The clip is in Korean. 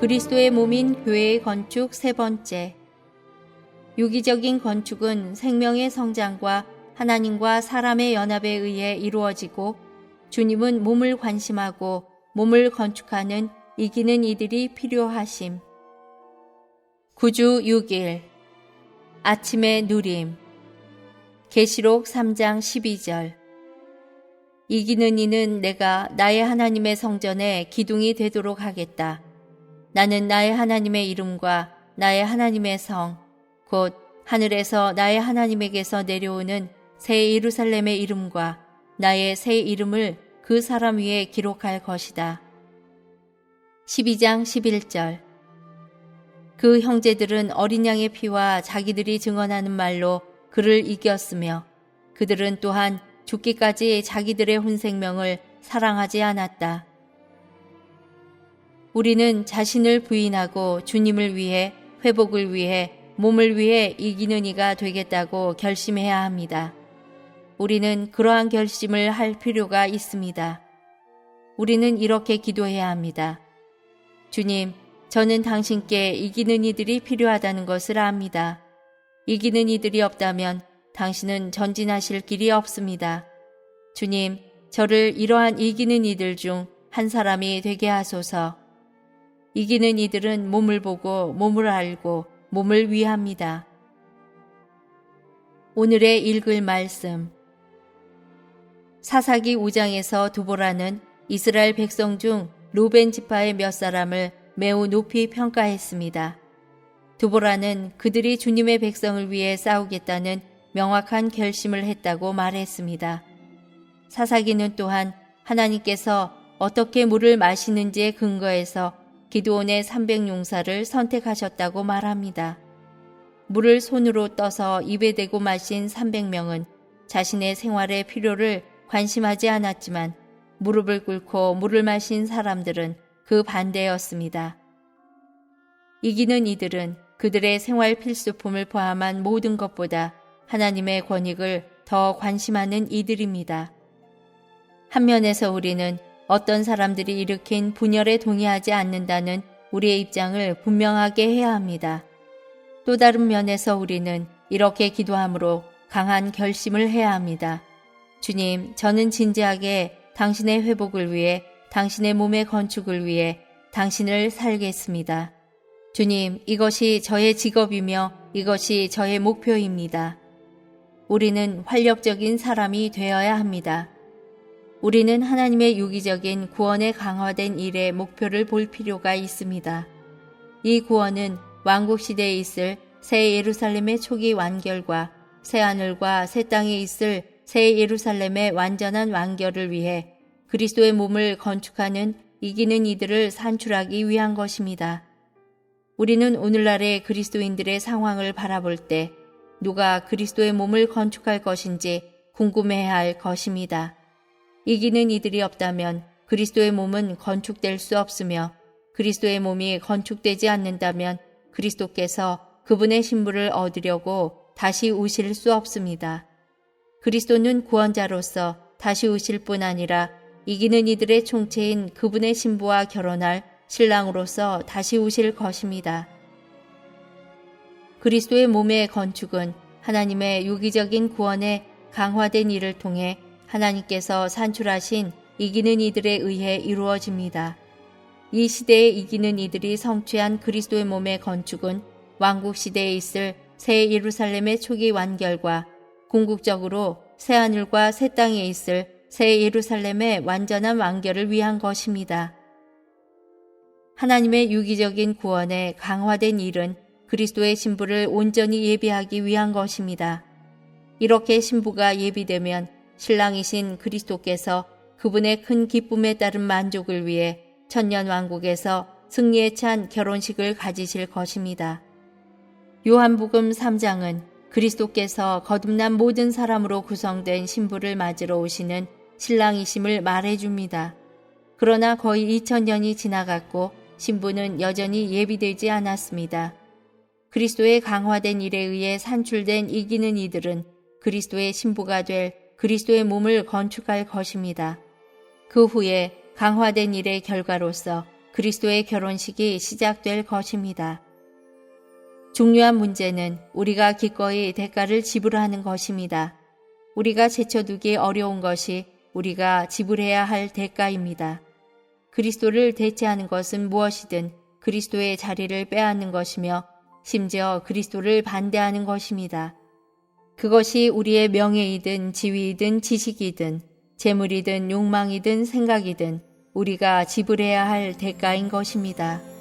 그리스도의 몸인 교회의 건축 세 번째. 유기적인 건축은 생명의 성장과 하나님과 사람의 연합에 의해 이루어지고, 주님은 몸을 관심하고 몸을 건축하는 이기는 이들이 필요하심. 구주 6일 아침의 누림. 계시록 3장 12절. 이기는 이는 내가 나의 하나님의 성전에 기둥이 되도록 하겠다. 나는 나의 하나님의 이름과 나의 하나님의 성, 곧 하늘에서 나의 하나님에게서 내려오는 새 예루살렘의 이름과 나의 새 이름을 그 사람 위에 기록할 것이다. 12장 11절. 그 형제들은 어린 양의 피와 자기들이 증언하는 말로 그를 이겼으며, 그들은 또한 죽기까지 자기들의 혼생명을 사랑하지 않았다. 우리는 자신을 부인하고 주님을 위해, 회복을 위해, 몸을 위해 이기는 이가 되겠다고 결심해야 합니다. 우리는 그러한 결심을 할 필요가 있습니다. 우리는 이렇게 기도해야 합니다. 주님, 저는 당신께 이기는 이들이 필요하다는 것을 압니다. 이기는 이들이 없다면 당신은 전진하실 길이 없습니다. 주님, 저를 이러한 이기는 이들 중 한 사람이 되게 하소서. 이기는 이들은 몸을 보고 몸을 알고 몸을 위합니다. 오늘의 읽을 말씀. 사사기 5장에서 두보라는 이스라엘 백성 중 루벤 지파의 몇 사람을 매우 높이 평가했습니다. 두보라는 그들이 주님의 백성을 위해 싸우겠다는 명확한 결심을 했다고 말했습니다. 사사기는 또한 하나님께서 어떻게 물을 마시는지에 근거해서 기드온의 300용사를 선택하셨다고 말합니다. 물을 손으로 떠서 입에 대고 마신 300명은 자신의 생활의 필요를 관심하지 않았지만, 무릎을 꿇고 물을 마신 사람들은 그 반대였습니다. 이기는 이들은 그들의 생활 필수품을 포함한 모든 것보다 하나님의 권익을 더 관심하는 이들입니다. 한 면에서 우리는 어떤 사람들이 일으킨 분열에 동의하지 않는다는 우리의 입장을 분명하게 해야 합니다. 또 다른 면에서 우리는 이렇게 기도함으로 강한 결심을 해야 합니다. 주님, 저는 진지하게 당신의 회복을 위해, 당신의 몸의 건축을 위해 당신을 살겠습니다. 주님, 이것이 저의 직업이며 이것이 저의 목표입니다. 우리는 활력적인 사람이 되어야 합니다. 우리는 하나님의 유기적인 구원에 강화된 일의 목표를 볼 필요가 있습니다. 이 구원은 왕국시대에 있을 새 예루살렘의 초기 완결과 새 하늘과 새 땅에 있을 새 예루살렘의 완전한 완결을 위해 그리스도의 몸을 건축하는 이기는 이들을 산출하기 위한 것입니다. 우리는 오늘날의 그리스도인들의 상황을 바라볼 때 누가 그리스도의 몸을 건축할 것인지 궁금해야 할 것입니다. 이기는 이들이 없다면 그리스도의 몸은 건축될 수 없으며, 그리스도의 몸이 건축되지 않는다면 그리스도께서 그분의 신부를 얻으려고 다시 오실 수 없습니다. 그리스도는 구원자로서 다시 오실 뿐 아니라 이기는 이들의 총체인 그분의 신부와 결혼할 신랑으로서 다시 오실 것입니다. 그리스도의 몸의 건축은 하나님의 유기적인 구원에 강화된 일을 통해 하나님께서 산출하신 이기는 이들에 의해 이루어집니다. 이 시대에 이기는 이들이 성취한 그리스도의 몸의 건축은 왕국시대에 있을 새 예루살렘의 초기 완결과 궁극적으로 새 하늘과 새 땅에 있을 새 예루살렘의 완전한 완결을 위한 것입니다. 하나님의 유기적인 구원에 강화된 일은 그리스도의 신부를 온전히 예비하기 위한 것입니다. 이렇게 신부가 예비되면 신랑이신 그리스도께서 그분의 큰 기쁨에 따른 만족을 위해 천년왕국에서 승리에 찬 결혼식을 가지실 것입니다. 요한복음 3장은 그리스도께서 거듭난 모든 사람으로 구성된 신부를 맞으러 오시는 신랑이심을 말해줍니다. 그러나 거의 2000년이 지나갔고 신부는 여전히 예비되지 않았습니다. 그리스도의 강화된 일에 의해 산출된 이기는 이들은 그리스도의 신부가 될 그리스도의 몸을 건축할 것입니다. 그 후에 강화된 일의 결과로서 그리스도의 결혼식이 시작될 것입니다. 중요한 문제는 우리가 기꺼이 대가를 지불하는 것입니다. 우리가 제쳐두기 어려운 것이 우리가 지불해야 할 대가입니다. 그리스도를 대체하는 것은 무엇이든 그리스도의 자리를 빼앗는 것이며 심지어 그리스도를 반대하는 것입니다. 그것이 우리의 명예이든 지위이든 지식이든 재물이든 욕망이든 생각이든 우리가 지불해야 할 대가인 것입니다.